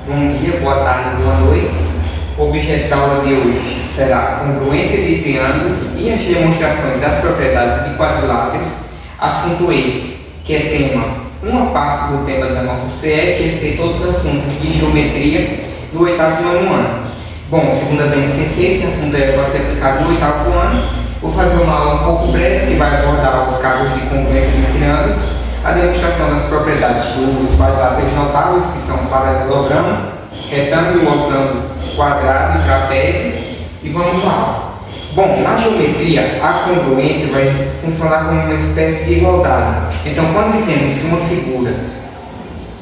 Bom dia, boa tarde, boa noite. O objeto da aula de hoje será a congruência de triângulos e as demonstrações das propriedades de quadriláteros, assunto esse, que é uma parte do tema da nossa CE, que é ser todos os assuntos de geometria do oitavo e nono ano. Bom, segundo a BNCC, esse assunto vai ser aplicado no oitavo ano. Vou fazer uma aula um pouco breve, que vai abordar os casos de congruência de triângulos, a demonstração das propriedades dos quadriláteros notáveis, que são paralelogramo, retângulo, losango, quadrado e trapézio, e vamos lá. Bom, na geometria, a congruência vai funcionar como uma espécie de igualdade. Então, quando dizemos que uma figura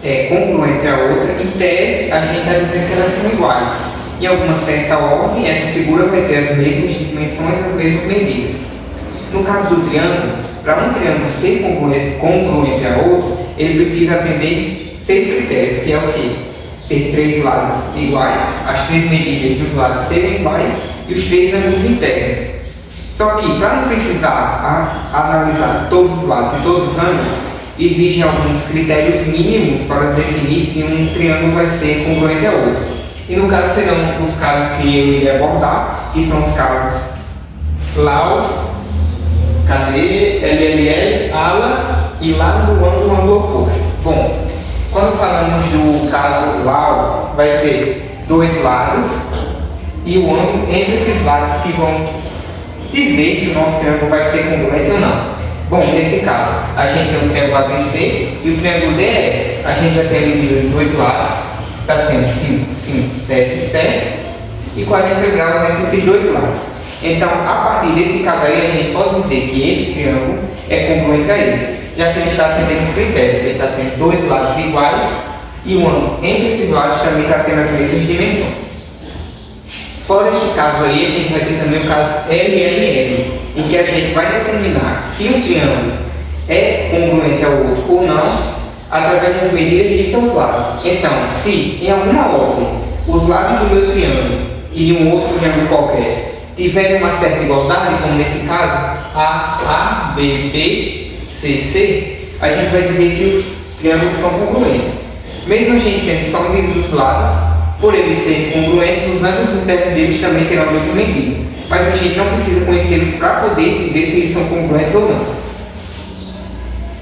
é congruente à outra, em tese, a gente está dizendo que elas são iguais. Em alguma certa ordem, essa figura vai ter as mesmas dimensões, as mesmas medidas. No caso do triângulo, para um triângulo ser congruente a outro, ele precisa atender 6 critérios, que é o quê? Ter 3 lados iguais, as 3 medidas dos lados serem iguais e os 3 ângulos internos. Só que, para não precisar analisar todos os lados e todos os ângulos, existem alguns critérios mínimos para definir se um triângulo vai ser congruente a outro. E no caso serão os casos que eu irei abordar, que são os casos Lau, LLL, ALA e lá no ângulo oposto. Bom, quando falamos do caso Lau, vai ser 2 lados e o ângulo entre esses lados que vão dizer se o nosso triângulo vai ser congruente ou não. Bom, nesse caso, a gente tem o triângulo ABC e o triângulo DF. A gente já tem a medida de 2 lados, está sendo 5, 5, 7, 7 e 40 graus entre esses 2 lados. Então, a partir desse caso aí, a gente pode dizer que esse triângulo é congruente a esse, já que ele está atendendo os critérios, ele está tendo 2 lados iguais e o ângulo entre esses lados também está tendo as mesmas dimensões. Fora esse caso aí, a gente vai ter também o caso LLL, em que a gente vai determinar se um triângulo é congruente ao outro ou não, através das medidas de seus lados. Então, se em alguma ordem os lados do meu triângulo e de um outro triângulo qualquer tiverem uma certa igualdade, como nesse caso A, B, B, C, C, a gente vai dizer que os triângulos são congruentes. Mesmo a gente tendo só medida dos lados, por eles serem congruentes, os ângulos internos deles também terão a mesma medida. Mas a gente não precisa conhecê-los para poder dizer se eles são congruentes ou não.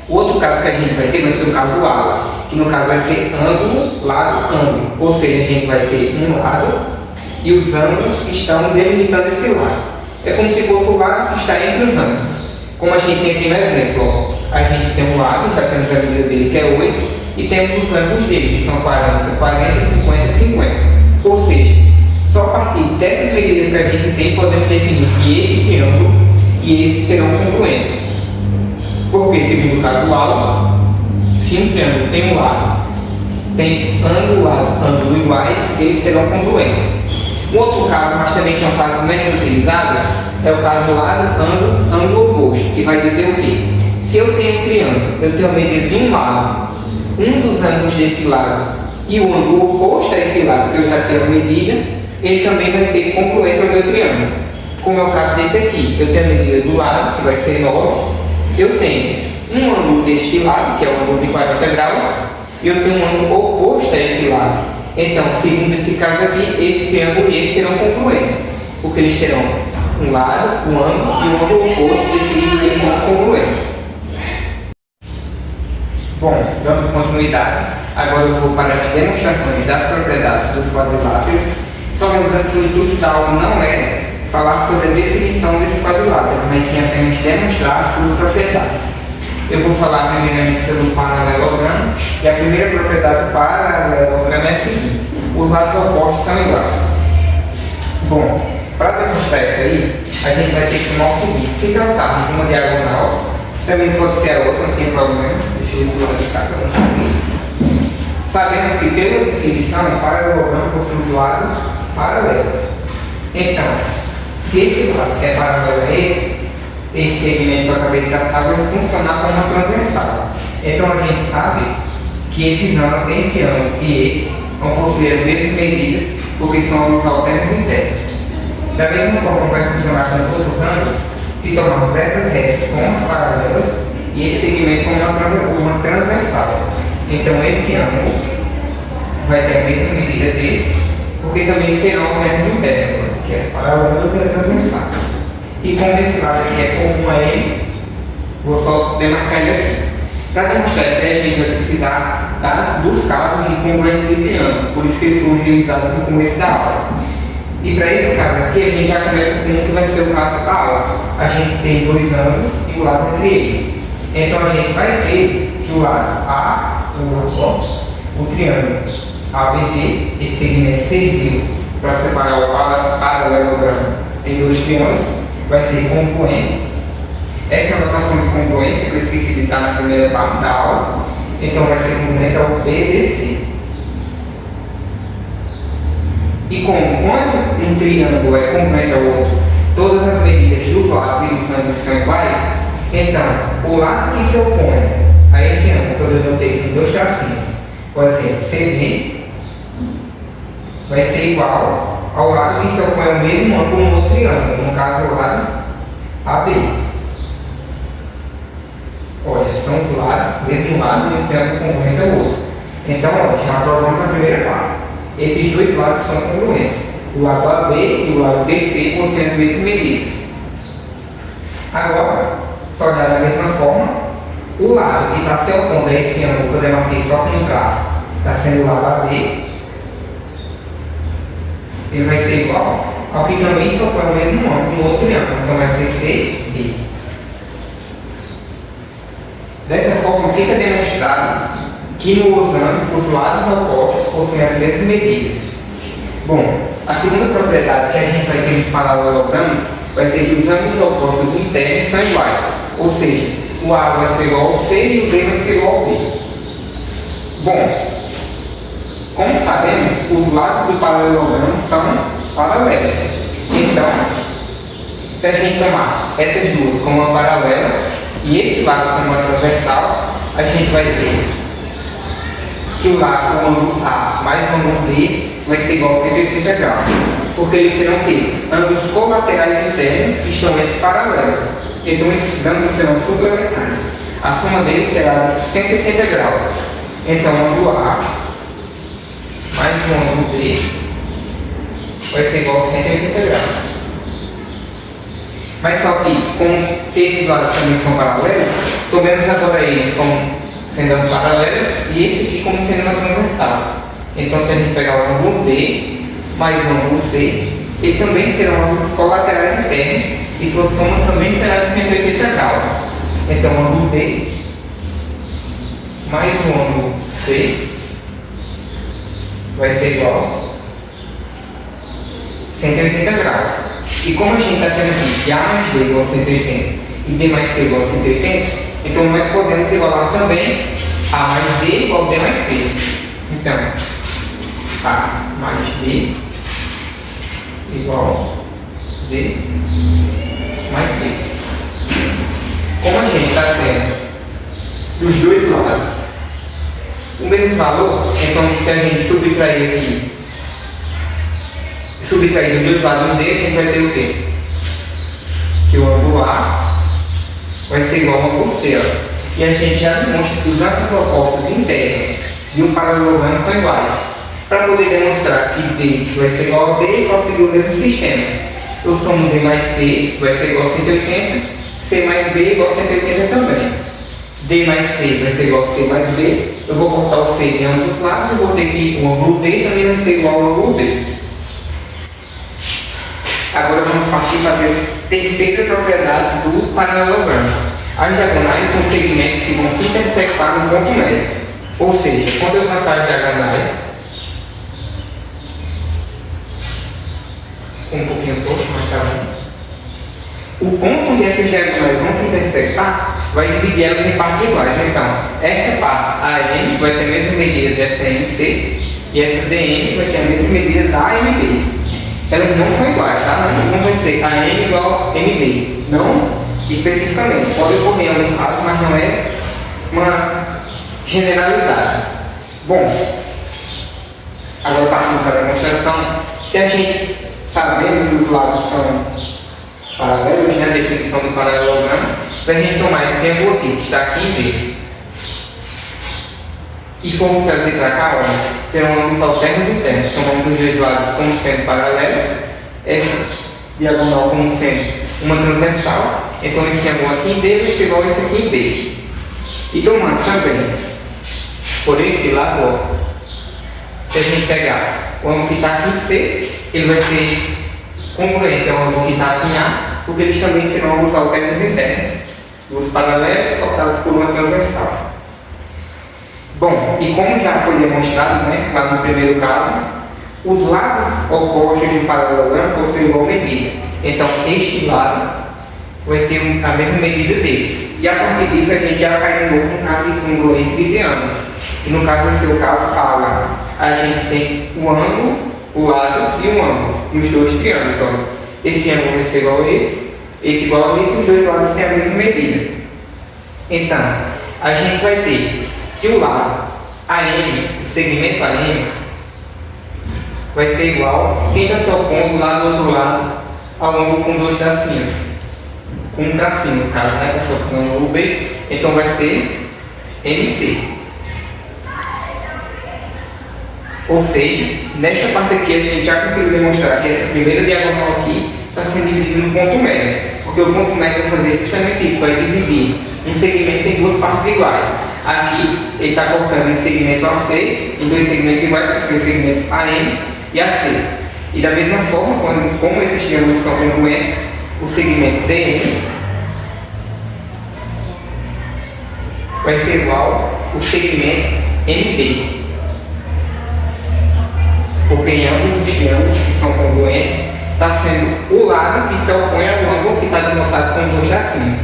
O outro caso que a gente vai ter vai ser o caso ALA, que no caso vai ser ângulo, lado, ângulo. Ou seja, a gente vai ter um lado e os ângulos que estão delimitando esse lado. É como se fosse o lado que está entre os ângulos. Como a gente tem aqui no exemplo, ó. A gente tem um lado, já temos a medida dele que é 8, e temos os ângulos dele, que são 40, 40, 50 e 50. Ou seja, só a partir dessas medidas que a gente tem, podemos definir que esse triângulo e esse serão congruentes. Porque, segundo o caso ALA, se um triângulo tem um lado, tem ângulo iguais, eles serão congruentes. Um outro caso, mas também que é um caso menos utilizado, é o caso do lado, ângulo oposto, que vai dizer o quê? Se eu tenho um triângulo, eu tenho a medida de um lado, um dos ângulos desse lado e o ângulo oposto a esse lado, que eu já tenho a medida, ele também vai ser congruente ao meu triângulo. Como é o caso desse aqui, eu tenho a medida do lado, que vai ser 9, eu tenho um ângulo deste lado, que é o ângulo de 40 graus, e eu tenho um ângulo oposto a esse lado. Então, segundo esse caso aqui, esse triângulo e esse serão congruentes, porque eles terão um lado, um ângulo e um ângulo oposto definido como congruentes. Bom, dando continuidade, agora eu vou para as demonstrações das propriedades dos quadriláteros. Só lembrando que o intuito da aula não é falar sobre a definição desses quadriláteros, mas sim apenas demonstrar suas propriedades. Eu vou falar primeiramente sobre o paralelogramo, e a primeira propriedade do paralelogramo é a seguinte: os lados opostos são iguais. Bom, para demonstrar isso aí, a gente vai ter que tomar o seguinte: se traçarmos uma diagonal, também pode ser a outra, não tem problema, deixa eu verificar para não saber. Sabemos que pela definição, o paralelogramo possui os lados paralelos. Então, se esse lado é paralelo a esse segmento que eu acabei de traçar vai funcionar como uma transversal. Então a gente sabe que esse ângulo e esse vão possuir as mesmas medidas, porque são ângulos alternos internos. Da mesma forma vai funcionar com os outros ângulos, se tomarmos essas retas como as paralelas e esse segmento como uma transversal. Então esse ângulo vai ter a mesma medida desse, porque também serão alternas internas, né? Que as paralelas e as transversais. E como esse lado aqui é comum a eles, vou só demarcar ele aqui. Para demonstrar isso, a gente vai precisar dos casos de congruência de triângulos, por isso que eles foram utilizados no começo da aula. E para esse caso aqui, a gente já começa com um que vai ser o caso da aula. A gente tem dois ângulos e o lado entre eles. Então a gente vai ter que o lado A, o triângulo ABD, esse segmento serviu para separar o paralelogramo em dois triângulos, vai ser congruente. Essa é a notação de congruência que eu esqueci de dar na primeira parte da aula. Então vai ser congruente ao BDC. E como quando um triângulo é congruente ao outro, todas as medidas dos lados e dos ângulos são iguais, então o lado que se opõe a esse ângulo, que eu denotei com dois tracinhos, por exemplo, CD, vai ser igual ao lado que se opõe ao mesmo ângulo no outro triângulo, no caso o lado AB. Olha, são os lados, mesmo lado de um triângulo congruente ao outro. Então, olha, já aprovamos a primeira parte. Esses dois lados são congruentes. O lado AB e o lado DC possuem as mesmas medidas. Agora, só olhar da mesma forma, o lado que está se opondo a esse ângulo que eu demarquei só com um traço, está sendo o lado AD, ele vai ser igual ao que também se opõe ao mesmo ângulo no outro triângulo. Então vai ser CB. Dessa forma, fica demonstrado que nos ângulos, os lados opostos possuem as mesmas medidas. Bom, a segunda propriedade que a gente vai ter nos paralelogramos vai ser que os ângulos opostos internos são iguais. Ou seja, o A vai ser igual ao C e o B vai ser igual ao B. Bom, como sabemos, os lados do paralelogramo são paralelos. Então, se a gente tomar essas duas como uma paralela e esse lado como uma transversal, a gente vai ter que o lado, o ângulo A mais o ângulo B vai ser igual a 180 graus. Porque eles serão o quê? Ângulos colaterais internos que estão entre paralelos. Então esses ângulos serão suplementares. A soma deles será de 180 graus. Então o ângulo A mais o ângulo B vai ser igual a 180 graus. Mas só que, como esses lados também são paralelos, tomemos agora eles como sendo as paralelas e esse aqui como sendo uma transversal. Então, se a gente pegar o ângulo D mais o ângulo C, ele também serão ângulos colaterais internos e sua soma também será de 180 graus. Então, o ângulo D mais o ângulo C vai ser igual a 180 graus. E como a gente está tendo aqui que A mais D igual a 180 e D mais C igual a 180, então nós podemos igualar também A mais D igual a D mais C. Então, A mais D igual a D mais C. Como a gente está tendo dos dois lados o mesmo valor, então se a gente subtrair aqui, subtrair os dois lados dele, a gente vai ter o quê? Que o ângulo A vai ser igual ao ângulo C. E a gente já demonstra que os ângulos opostos internos de um paralelogramo são iguais. Para poder demonstrar que D vai ser igual a B, só seguir o mesmo sistema. Eu somo D mais C vai ser igual a 180, C mais B igual a 180 também. D mais C vai ser igual a C mais B. Eu vou cortar o C de ambos os lados e vou ter que o ângulo D também vai ser igual ao ângulo B. Agora vamos partir para a terceira propriedade do paralelogramo. As diagonais são segmentos que vão se intersectar no ponto médio. Ou seja, quando eu traçar as diagonais, um pouquinho torto, mas tá bom. O ponto onde essas diagonais vão se intersectar vai dividir elas em partes iguais. Então, essa parte AM vai ter a mesma medida dessa MC e essa DM vai ter a mesma medida da AMB. Elas não são iguais, tá? Não vai ser AM igual a MD. Não especificamente. Pode ocorrer em algum caso, mas não é uma generalidade. Bom, agora partindo para a demonstração, se a gente sabendo que os lados são paralelos, né, a definição do paralelogramo, se a gente tomar esse ângulo aqui, que está aqui em D, e formos trazer para cá, olha, serão ângulos alternos internos. Tomamos os dois lados como sendo paralelos, essa diagonal como sendo uma transversal. Então esse ângulo aqui em D vai ser igual a esse aqui em B. E tomando também por esse lado, ó, se a gente pegar o ângulo que está aqui em C, ele vai ser congruente ao ângulo que está aqui em A, porque eles também serão ângulos alternos internos, duas paralelas cortadas por uma transversal. Bom, e como já foi demonstrado, né, lá no primeiro caso, os lados opostos de um paralelogramo possuem igual medida. Então, este lado vai ter a mesma medida desse. E a partir disso, a gente já cai de novo no caso de congruência de triângulos. E no caso, vai ser o caso A. A gente tem o ângulo, o lado e o ângulo. E os dois triângulos, ó. Esse ângulo vai ser igual a esse igual a esse, e os dois lados têm a mesma medida. Então, a gente vai ter que o lado AM, o segmento AM, vai ser igual, quem está se opondo lá do outro lado, ao ângulo com dois tracinhos. Com um tracinho, no caso, né? Está se opondo ao ângulo B, então vai ser MC. Ou seja, nessa parte aqui a gente já conseguiu demonstrar que essa primeira diagonal aqui está sendo dividida no ponto médio. Porque o ponto médio vai fazer justamente isso, vai dividir um segmento em duas partes iguais. Aqui ele está cortando esse segmento AC em dois segmentos iguais, que são os segmentos AM e AC. E da mesma forma, como esses triângulos são congruentes, o segmento DM vai ser igual ao segmento MB. Porque em ambos os triângulos que são congruentes, está sendo o lado que se opõe ao ângulo que está denotado com dois tracinhos.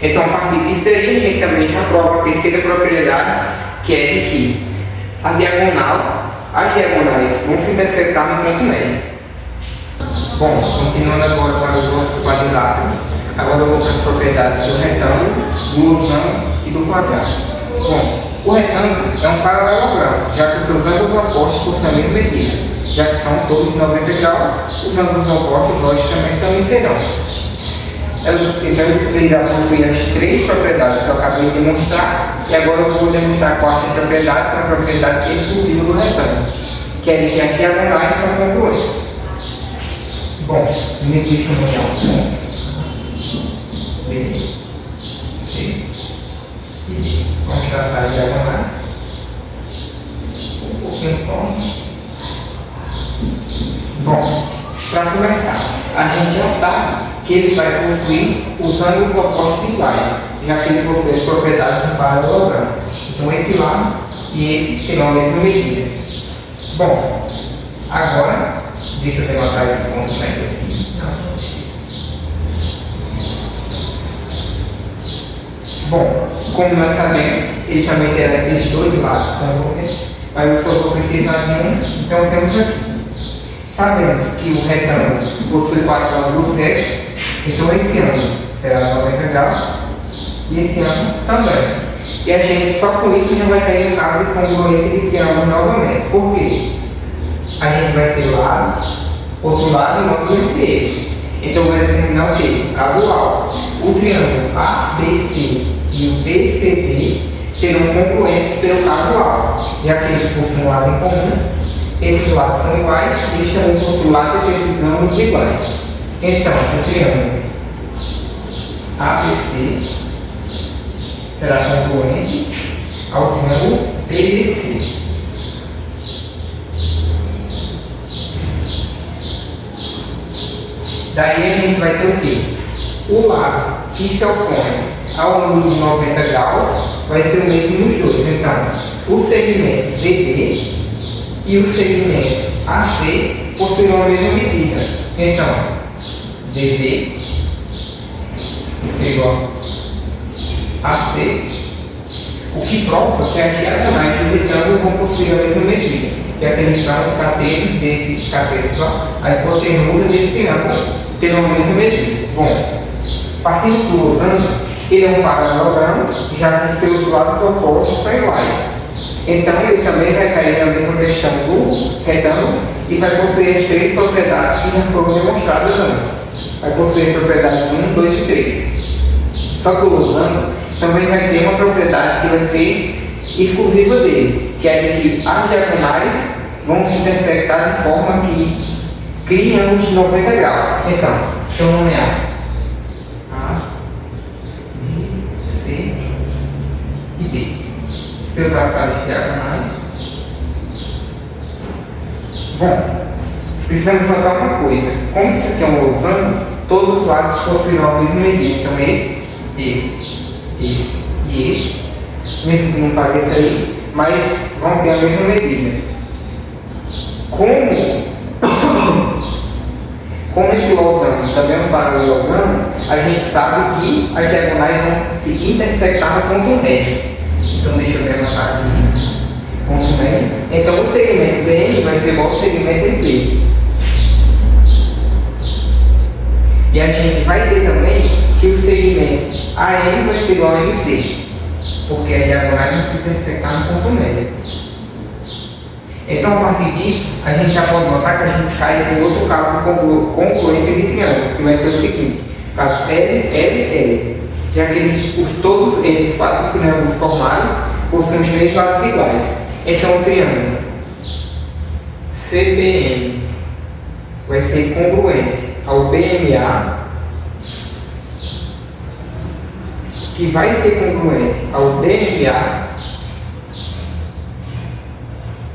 Então, a partir disso daí, a gente também já prova a terceira propriedade, que é de que as diagonais vão se interceptar no ponto médio. Bom, continuando agora para os outros quadriláteros, agora eu vou para as propriedades do retângulo, do losango e do quadrado. Bom, o retângulo é um paralelogramo, já que seus ângulos opostos possuem a mesma medida, já que são todos de 90 graus, os ângulos opostos, logicamente, também serão. Ele já possui as três propriedades que eu acabei de demonstrar, e agora eu vou demonstrar a quarta propriedade, que é a propriedade exclusiva do retângulo, que é de que as diagonais são congruentes. Bom, me deixa eu nomear os pontos. B, C e D. Vamos traçar as diagonais. Um pouquinho ponto. Bom, para começar, a gente já sabe que ele vai possuir os ângulos opostos iguais, já que ele possui as propriedades do paralelogramo. Então esse lado e esse terão a mesma medida. Bom, agora, deixa eu levantar esse ponto médio aqui. Bom, como nós sabemos, ele também terá esses dois lados congruentes, mas eu só vou precisar de um, então temos aqui. Sabemos que o retângulo possui 4 ângulos retos, então esse ângulo será 90 graus e esse ângulo também. E a gente só com isso já vai cair no caso de congruência de triângulo novamente. Por quê? A gente vai ter outro lado e um ângulo entre eles. Então vai determinar o quê? O casual. O triângulo ABC e o BCD serão congruentes pelo casual, já que eles possuem um lado em comum. Esses lados são iguais e eles também possuem lados desses ângulos iguais. Então, o triângulo ABC será congruente ao triângulo BBC. Daí a gente vai ter o quê? O lado que se opõe ao ângulo de 90 graus vai ser o mesmo nos dois. Então, o segmento DB e o segmento AC possuirão a mesma medida. Então, DB é igual a AC, o que prova que as diagonais do retângulo vão possuir a mesma medida, já que eles são os catetos desses catetos, a hipotenusa desse triângulo terão a mesma medida. Bom, partindo do losango, ele é um paralelogramo, já que seus lados opostos são iguais. Então, ele também vai cair na mesma questão do retângulo e vai possuir as três propriedades que já foram demonstradas antes. Vai possuir as propriedades 1, 2 e 3. Só que o losango também vai ter uma propriedade que vai ser exclusiva dele, que é de que as diagonais vão se intersectar de forma que crie ângulos de 90 graus. Então, se eu nomear A, B, C e D, se eu traçar as diagonais, bom, precisamos notar uma coisa: como isso aqui é um losango, todos os lados possuirão a mesma medida. Então, esse e esse, mesmo que não pareça aí, mas vão ter a mesma medida. Como esse losango também é um paralelogramo, a gente sabe que as diagonais vão se intersectar no ponto médio. Então, deixa eu levantar aqui. Ponto médio. Então, o segmento DN vai ser igual ao segmento EP. E a gente vai ter também que o segmento AM vai ser igual a MC, porque as diagonais vão se intersectar no ponto médio. Então, a partir disso, a gente já pode notar que a gente cai em outro caso de congruência de triângulos, que vai ser o seguinte: caso L, L, L, já que todos esses 4 triângulos formados possuem os 3 lados iguais. Então, o triângulo CBM vai ser congruente ao BMA, que vai ser congruente ao DMA,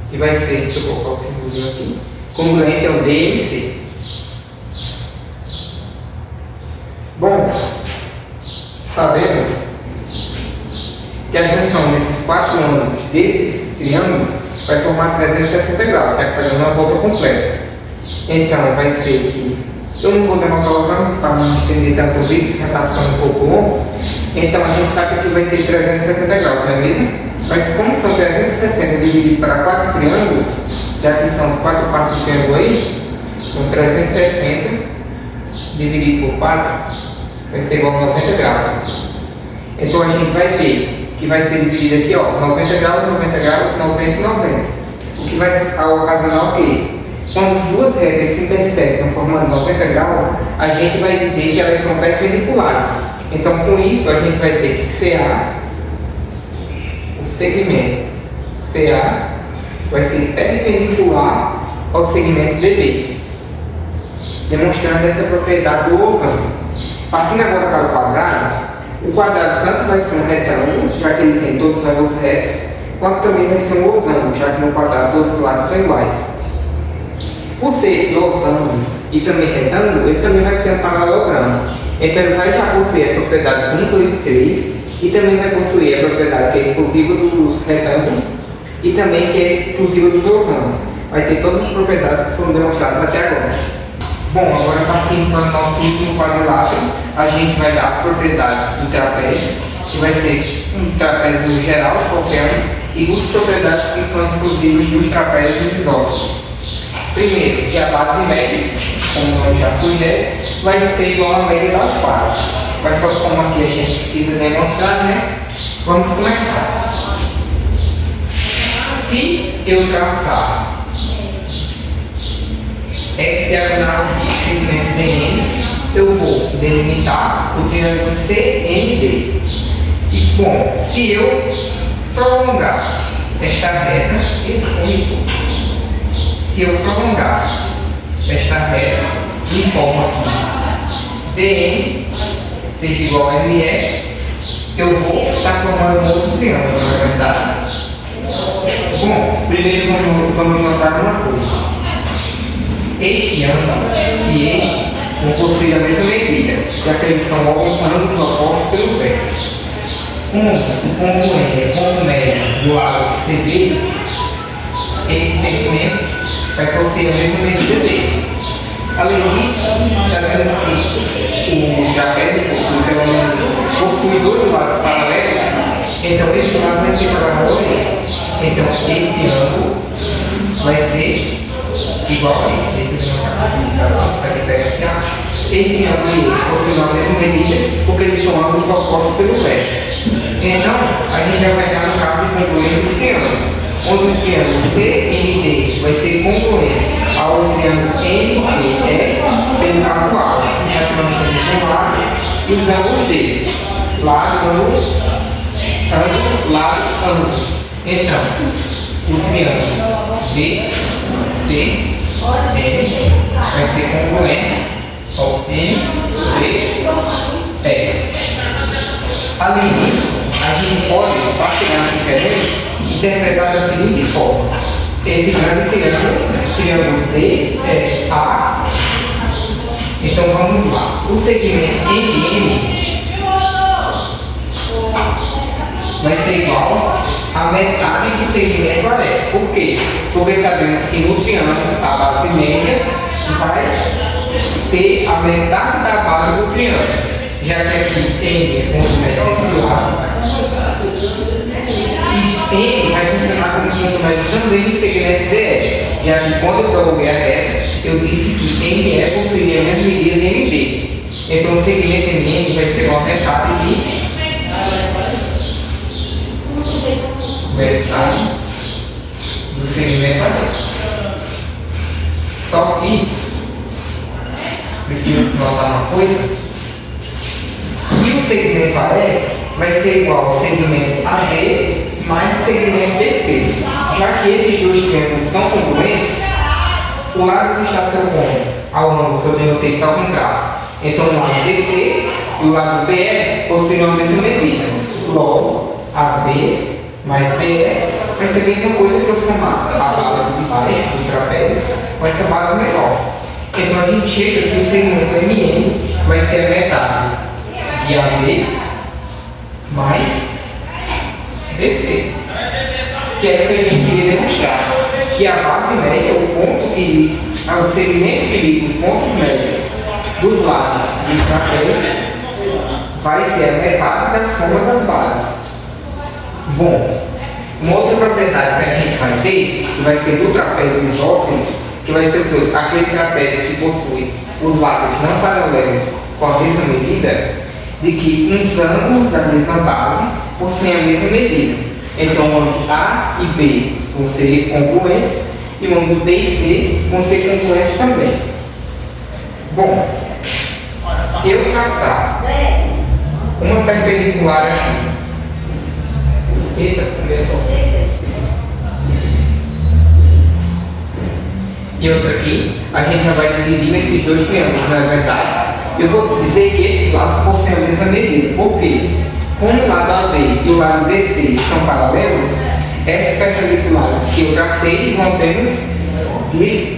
que vai ser, deixa eu colocar o símbolozinho aqui, congruente ao DMC. Bom, sabemos que a junção desses 4 ângulos desses triângulos vai formar 360 graus, já que está dando uma volta completa. Então, vai ser que eu não vou demonstrar os ângulos para não estender tanto o vídeo, que já está ficando um pouco longo. Então, a gente sabe que aqui vai ser 360 graus, não é mesmo? Mas como são 360 dividido para 4 triângulos, já que são as 4 partes do triângulo aí, então 360 dividido por 4 vai ser igual a 90 graus. Então, a gente vai ter que vai ser dividido aqui, ó, 90 graus, 90 graus, 90 e 90. O que vai ocasionar o quê? Quando as duas retas se intersectam formando 90 graus, a gente vai dizer que elas são perpendiculares. Então, com isso, a gente vai ter que CA, o segmento CA vai ser perpendicular ao segmento BB, demonstrando essa propriedade do losango. Partindo agora para o quadrado tanto vai ser um retângulo, já que ele tem todos os ângulos retos, quanto também vai ser um losango, já que no quadrado todos os lados são iguais. Por ser losango e também retângulo, ele também vai ser um paralelogramo. Então ele vai já possuir as propriedades 1, 2 e 3, e também vai possuir a propriedade que é exclusiva dos retângulos e também que é exclusiva dos losangos. Vai ter todas as propriedades que foram demonstradas até agora. Bom, agora partindo para o nosso último quadrilátero, a gente vai dar as propriedades do trapézio, que vai ser um trapézio geral, qualquer um, e duas propriedades que são exclusivas dos trapézios isósceles. Primeiro, que a base média, como o nome já sugere, vai ser igual à média das bases. Mas só como aqui a gente precisa demonstrar, né? Vamos começar. Se eu traçar essa diagonal aqui, segmento DN, eu vou delimitar o triângulo CND. E, bom, se eu prolongar esta reta, se eu prolongar esta reta de forma que DN seja igual a ME, eu vou estar formando um outro triângulo, não é verdade? Bom, primeiro vamos notar uma coisa. Este ângulo e este vão possuir a mesma medida, já que eles são ângulos opostos pelo vértice. O ponto médio do lado CB, esse segmento vai possuir a mesma medida desse. Além disso, sabemos que o trapézio possui dois lados paralelos, então esse lado vai ser paralelo a esse. Então esse ângulo vai ser igual a esse. Esse ângulo e esse possuem a mesma medida porque eles são ângulos opostos pelo vértice. Então, a gente já vai dar no caso de congruência de triângulos, onde o triângulo CND vai ser congruente ao triângulo NDE pelo caso A, já que nós temos um lado e os ângulos dele. Lado, ângulo, lado, ângulo. Então, o triângulo DCM vai ser congruente ao MDE. Além disso, a gente pode, para chegar na diferença, interpretar da seguinte forma: esse grande triângulo DEA. Então vamos lá. O segmento MN vai ser igual a metade do segmento AE. Por quê? Porque sabemos que no triângulo a base média vai ter a metade da base do triângulo. Já que aqui M é ponto médio desse lado, e M vai funcionar como ponto médio também no segmento DE. Já que quando eu prolonguei a reta, eu disse que ME possuiria a mesma medida de MB. Então o segmento MN vai ser uma metade do segmento AE. Só que precisa se notar uma coisa, que o segmento AE vai ser igual ao segmento AB mais o segmento DC. Já que esses dois triângulos são congruentes, o lado que está se opondo ao ângulo que eu denotei só com traço, então o lado DC e o lado BE possuem a mesma medida. Logo, AB mais BE vai ser a mesma coisa que eu somar a base de baixo do trapézio com essa base menor. Então a gente chega que o segmento MN vai ser a metade de AB mais DC, que é o que a gente queria demonstrar, que a base média, o ponto que o segmento que liga os pontos médios dos lados do trapézio vai ser a metade da soma das bases. Bom, uma outra propriedade que a gente vai ter, que vai ser do trapézio isósceles, que vai ser aquele trapézio que possui os lados não paralelos com a mesma medida, de que uns ângulos da mesma base possuem a mesma medida. Então, o ângulo A e B vão ser congruentes e o ângulo D e C vão ser congruentes também. Bom, se eu traçar uma perpendicular aqui, e outra aqui, a gente já vai dividir nesses dois triângulos, não é verdade? Eu vou dizer que esses lados possuem a mesma medida. Por quê? Como o lado AB e o lado DC são paralelos, essas perpendiculares que eu tracei vão apenas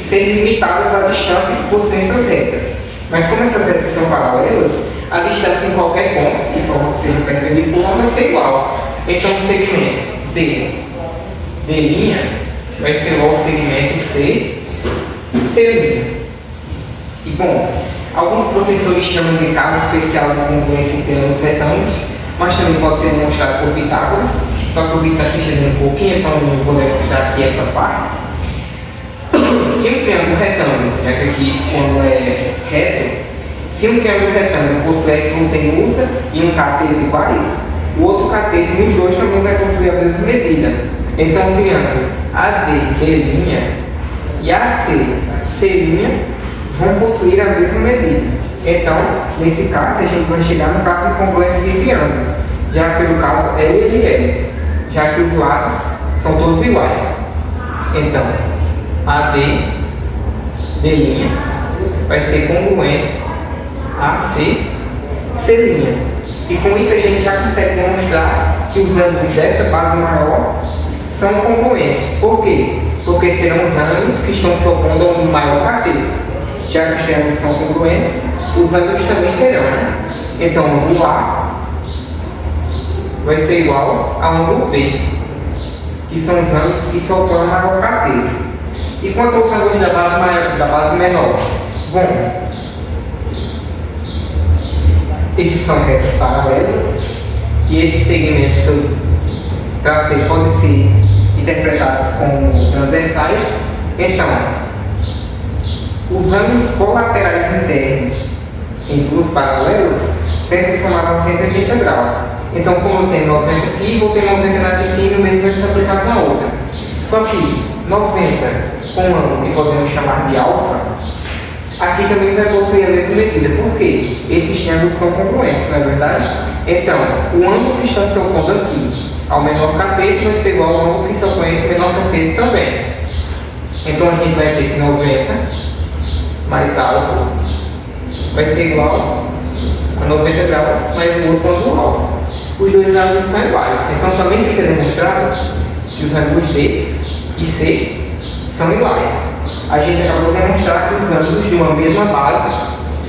ser limitadas à distância que possuem essas retas. Mas como essas retas são paralelas, a distância em qualquer ponto, de forma que seja perpendicular, vai ser igual. Então o segmento D' vai ser igual ao segmento C'. E bom, alguns professores chamam de caso especial de congruência em triângulos retângulos, mas também pode ser demonstrado por Pitágoras, só que o vídeo está se estendendo um pouquinho, então eu vou demonstrar aqui essa parte. Se um triângulo retângulo, já que aqui quando é reto, se um triângulo retângulo possui hipotenusa e um cateto iguais, o outro cateto nos dois também vai possuir a mesma medida. Então o triângulo AD' e AC' vão possuir a mesma medida. Então, nesse caso, a gente vai chegar no caso de congruência de triângulos, já que pelo caso L e L, já que os lados são todos iguais. Então, AD' vai ser congruente a C'. E com isso a gente já consegue demonstrar que os ângulos dessa base maior são congruentes. Por quê? Porque serão os ângulos que estão se opondo ao maior cateto. Já que os triângulos são congruentes, os ângulos também serão. Então, o ângulo A vai ser igual ao ângulo B, que são os ângulos que se opõem ao maior cateto. E quanto aos ângulos da base maior, da base menor? Bom, esses são retas paralelas e esses segmentos que eu tracei podem ser interpretados como transversais. Então, os ângulos colaterais internos em duas paralelas sempre somaram a 180 graus. Então, como eu tenho 90 aqui, vou ter 90 na de cima e o mesmo vai ser aplicado na outra. Só que 90 com um ângulo que podemos chamar de alfa, aqui também vai possuir a mesma medida. Por quê? Esses triângulos são congruentes, não é verdade? Então, o ângulo que está se opondo aqui ao menor cateto vai ser igual ao ângulo que se opõe a esse menor cateto também. Então a gente vai ter que 90 mais alfa vai ser igual a 90 graus mais o outro ângulo alfa. Os dois ângulos são iguais. Então também fica demonstrado que os ângulos D e C são iguais. A gente acabou de demonstrar que os ângulos de uma mesma base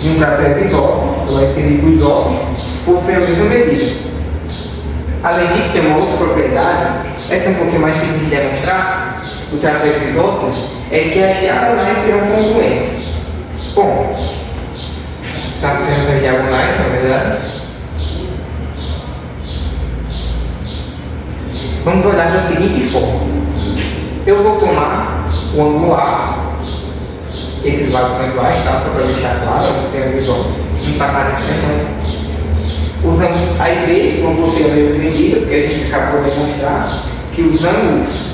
de um trapézio isósceles, vai ser os isósceles, possuem a mesma medida. Além disso, tem uma outra propriedade, essa é um pouquinho mais simples de demonstrar, do trapézio isósceles, é que as diagonais serão congruentes. Bom, traçamos as diagonais, na verdade. Vamos olhar da seguinte forma. Eu vou tomar o ângulo A. Esses lados são iguais, tá? Só para deixar claro, não tem isósceles. Não está aparecendo, mas os ângulos A e B vão possuir a mesma medida, porque a gente acabou de demonstrar que os ângulos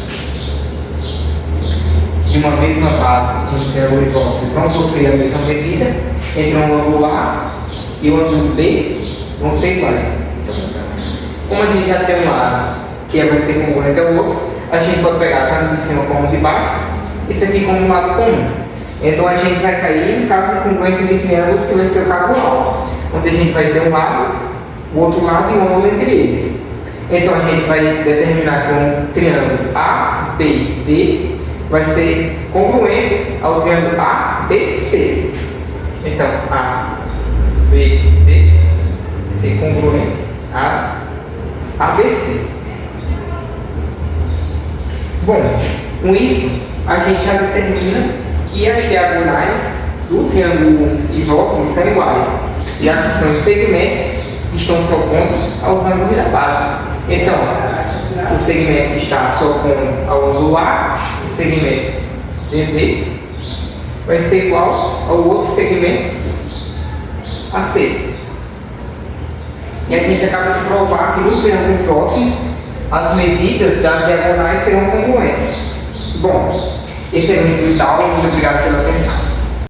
de uma mesma base entre ângulos isósceles vão possuir a mesma medida, então o ângulo A e o ângulo B vão ser iguais. Como a gente já tem um lado que vai ser congruente ao outro, a gente pode pegar tanto de cima como de baixo, esse aqui como um lado comum. Então a gente vai cair em caso de congruência de triângulos, que vai ser o caso A, onde a gente vai ter um lado, o outro lado e um ângulo entre eles. Então a gente vai determinar que um triângulo ABD vai ser congruente ao triângulo ABC. Então ABD ser congruente a ABC. Bom, com isso a gente já determina que as diagonais do triângulo isósceles são iguais, já que são os segmentos que estão se opondo aos ângulos da base. Então, o segmento que está se opondo ao ângulo A, o segmento DB, vai ser igual ao outro segmento AC. E a gente acaba de provar que no triângulo isósceles as medidas das diagonais serão congruentes. Bom, esse é o estudo da aula. Muito obrigado pela atenção.